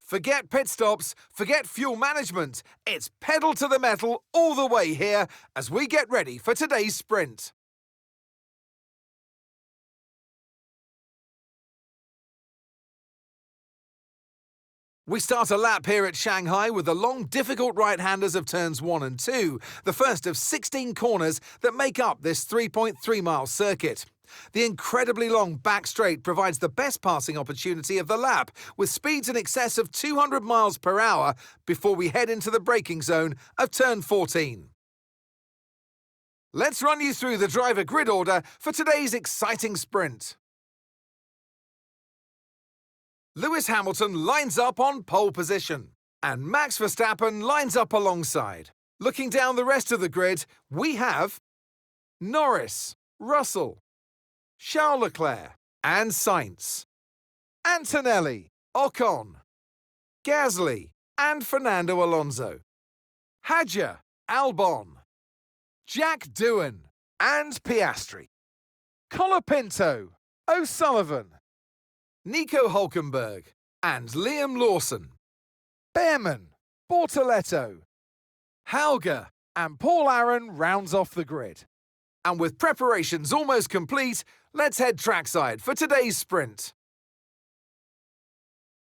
Forget pit stops, forget fuel management. It's pedal to the metal all the way here as we get ready for today's sprint. We start a lap here at Shanghai with the long, difficult right-handers of turns 1 and 2, the first of 16 corners that make up this 3.3-mile circuit. The incredibly long back straight provides the best passing opportunity of the lap, with speeds in excess of 200 miles per hour before we head into the braking zone of turn 14. Let's run you through the driver grid order for today's exciting sprint. Lewis Hamilton lines up on pole position, and Max Verstappen lines up alongside. Looking down the rest of the grid, we have Norris, Russell, Charles Leclerc and Sainz, Antonelli, Ocon, Gasly and Fernando Alonso, Hadjar, Albon, Jack Doohan and Piastri, Colapinto, O'Sullivan, Nico Hülkenberg and Liam Lawson, Behrman, Bortoletto, Hauger and Paul Aron rounds off the grid. And with preparations almost complete, let's head trackside for today's sprint.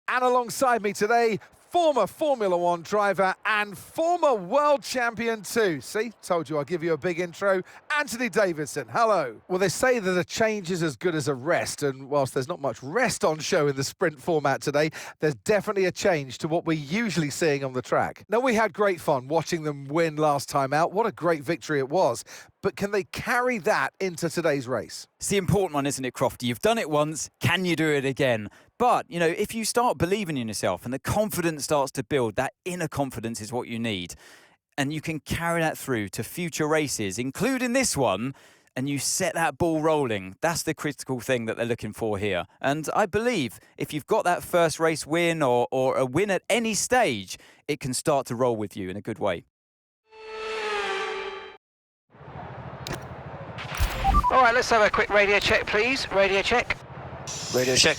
And alongside me today, former Formula One driver and former world champion too. See, told you I'll give you a big intro. Anthony Davidson, hello. Well, they say that a change is as good as a rest, and whilst there's not much rest on show in the sprint format today, there's definitely a change to what we're usually seeing on the track. Now, we had great fun watching them win last time out. What a great victory it was. But can they carry that into today's race? It's the important one, isn't it, Crofty? You've done it once, can you do it again? But, you know, if you start believing in yourself and the confidence starts to build, that inner confidence is what you need. And you can carry that through to future races, including this one, and you set that ball rolling. That's the critical thing that they're looking for here. And I believe if you've got that first race win or a win at any stage, it can start to roll with you in a good way. All right, let's have a quick radio check, please. Radio check. Radio check.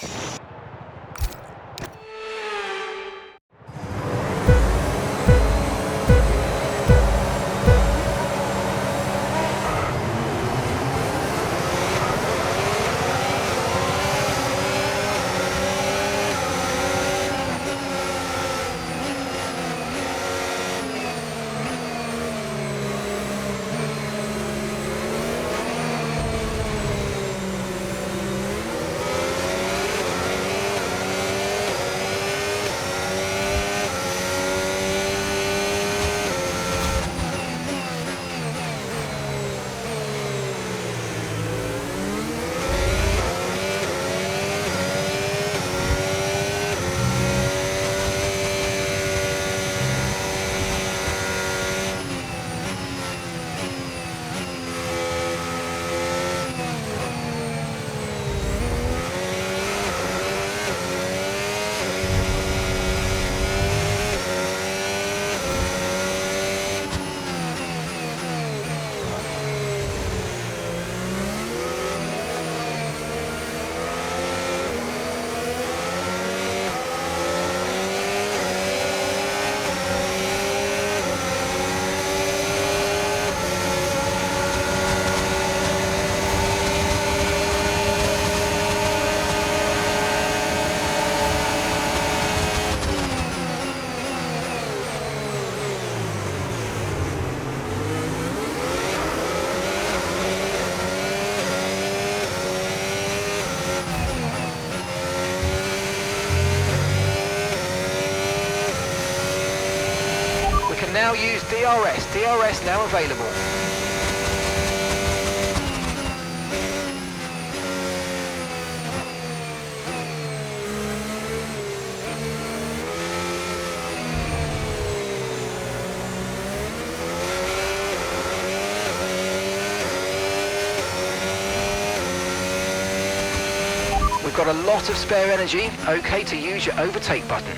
Now use DRS. DRS now available. We've got a lot of spare energy. Okay to use your overtake button.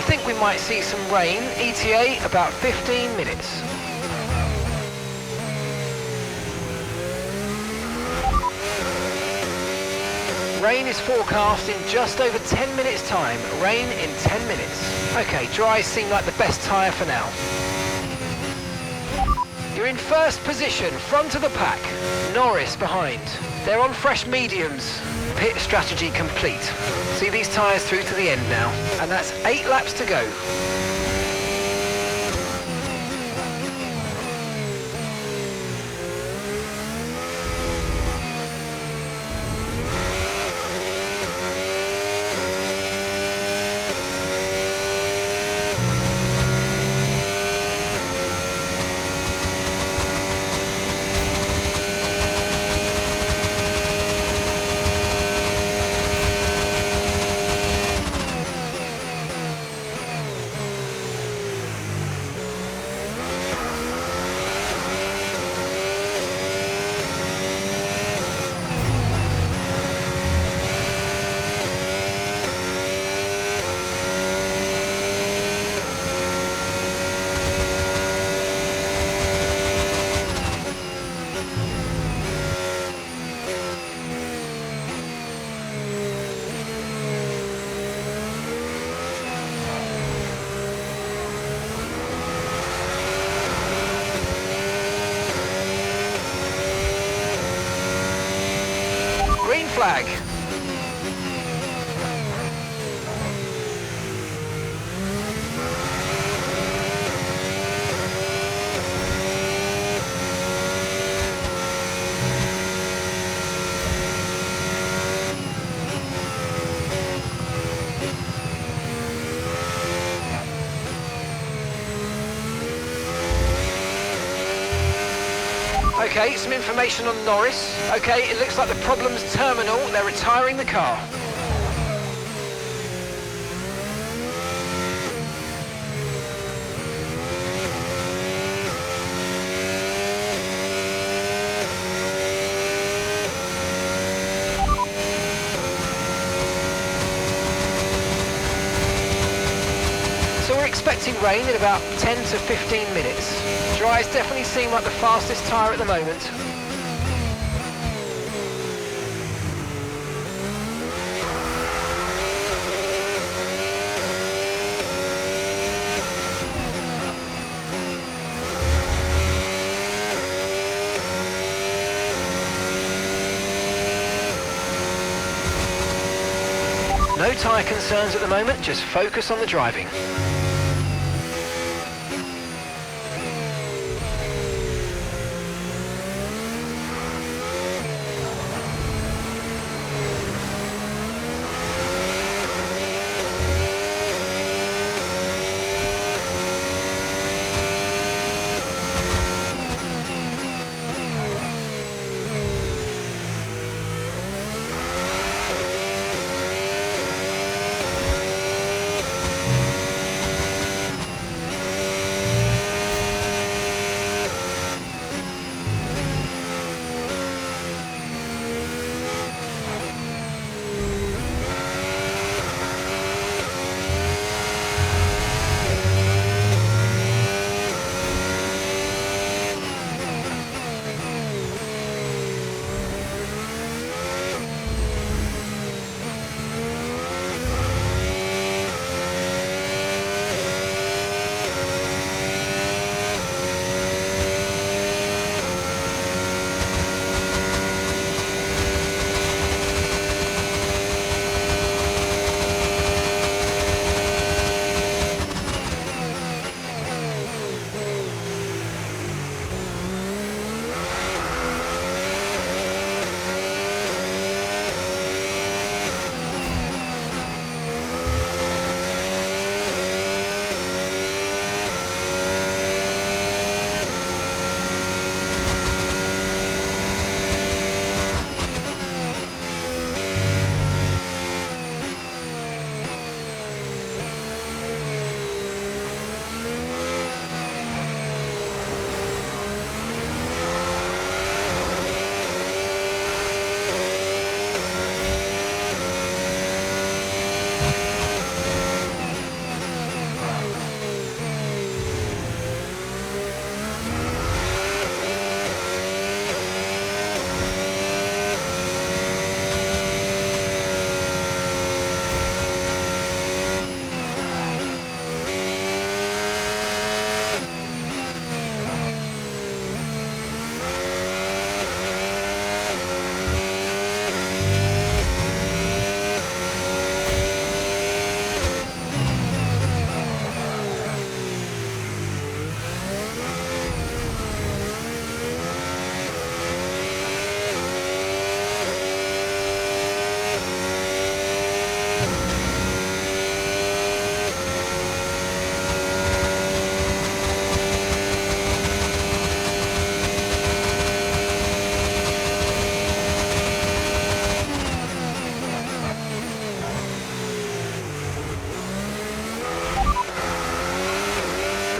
think we might see some rain, ETA about 15 minutes. Rain is forecast in just over 10 minutes time. Rain in 10 minutes. Okay, dries seem like the best tyre for now. You're in first position, front of the pack. Norris behind. They're on fresh mediums. Pit strategy complete. See these tyres through to the end now. And that's 8 laps to go. Green flag. Okay, some information on Norris. Okay, it looks like the problem's terminal. They're retiring the car. So we're expecting rain in about 10 to 15 minutes. Dries definitely seem like the fastest tyre at the moment. No tyre concerns at the moment, just focus on the driving.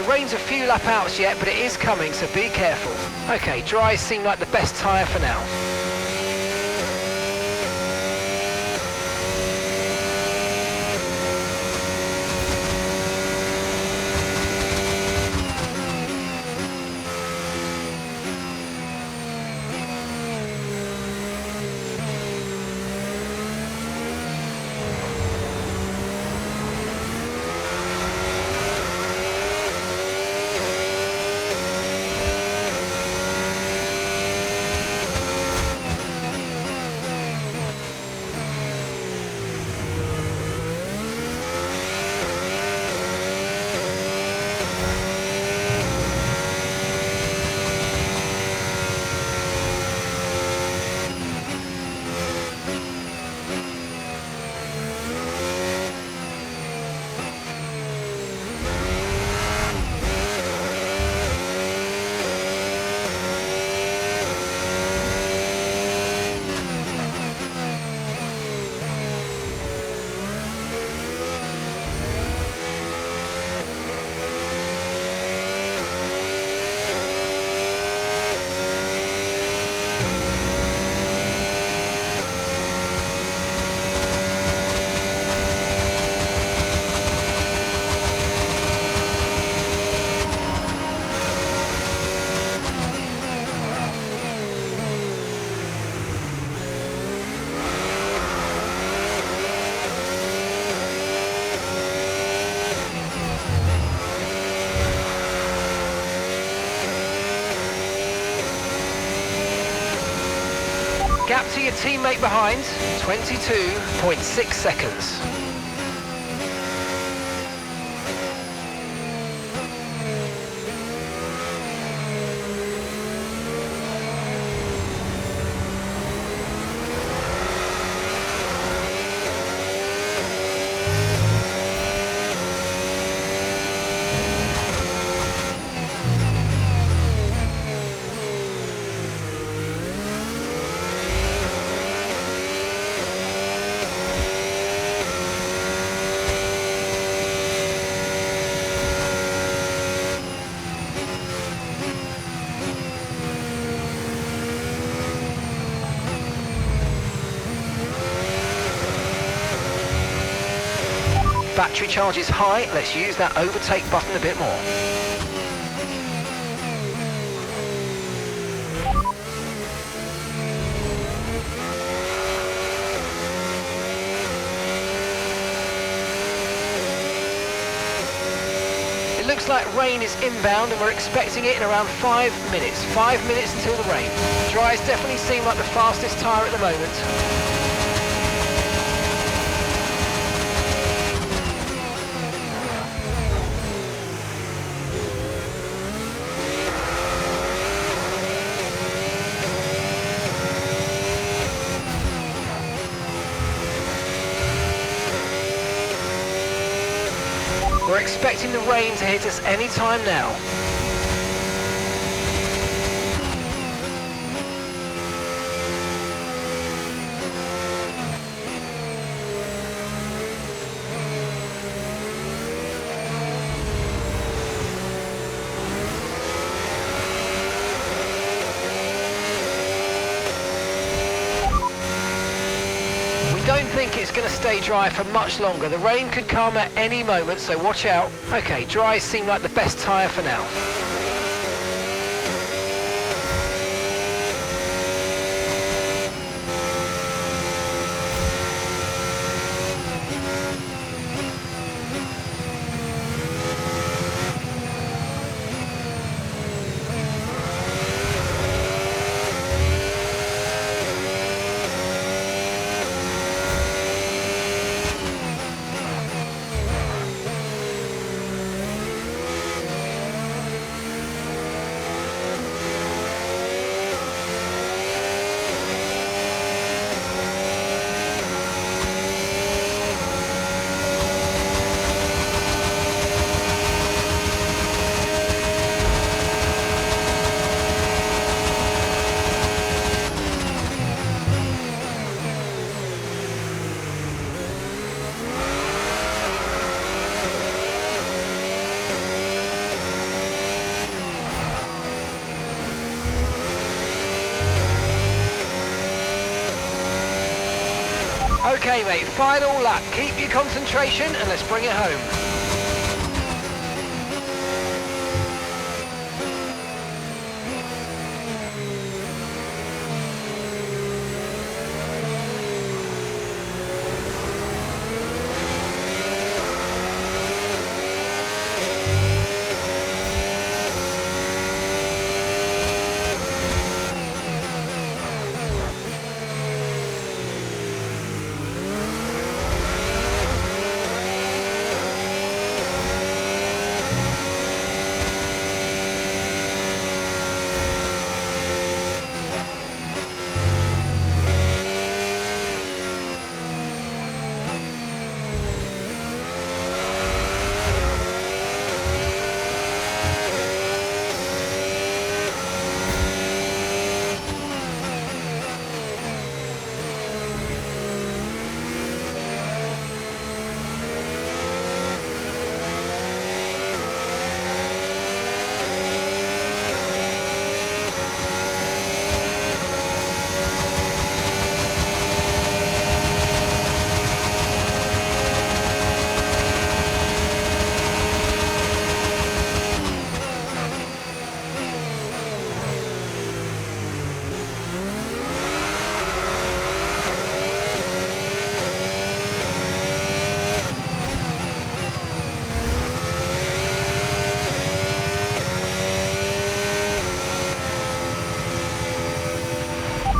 rain's a few lap outs yet, but it is coming, so be careful. Okay, dries seem like the best tyre for now. Gap to your teammate behind, 22.6 seconds. Battery charge is high, let's use that overtake button a bit more. It looks like rain is inbound and we're expecting it in around 5 minutes. 5 minutes until the rain. Dries definitely seem like the fastest tyre at the moment. We're expecting the rain to hit us any time now. Don't think it's going to stay dry for much longer. The rain could come at any moment, so watch out. Okay, dries seem like the best tyre for now. Okay, mate, final lap. Keep your concentration and let's bring it home.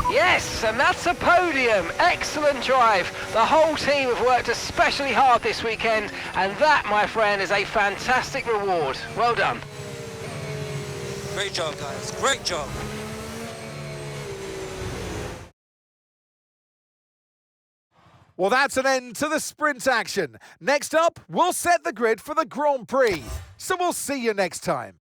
Yes, and that's a podium. Excellent drive. The whole team have worked especially hard this weekend, and that, my friend, is a fantastic reward. Well done. Great job, guys. Great job. Well, that's an end to the sprint action. Next up, we'll set the grid for the Grand Prix. So we'll see you next time.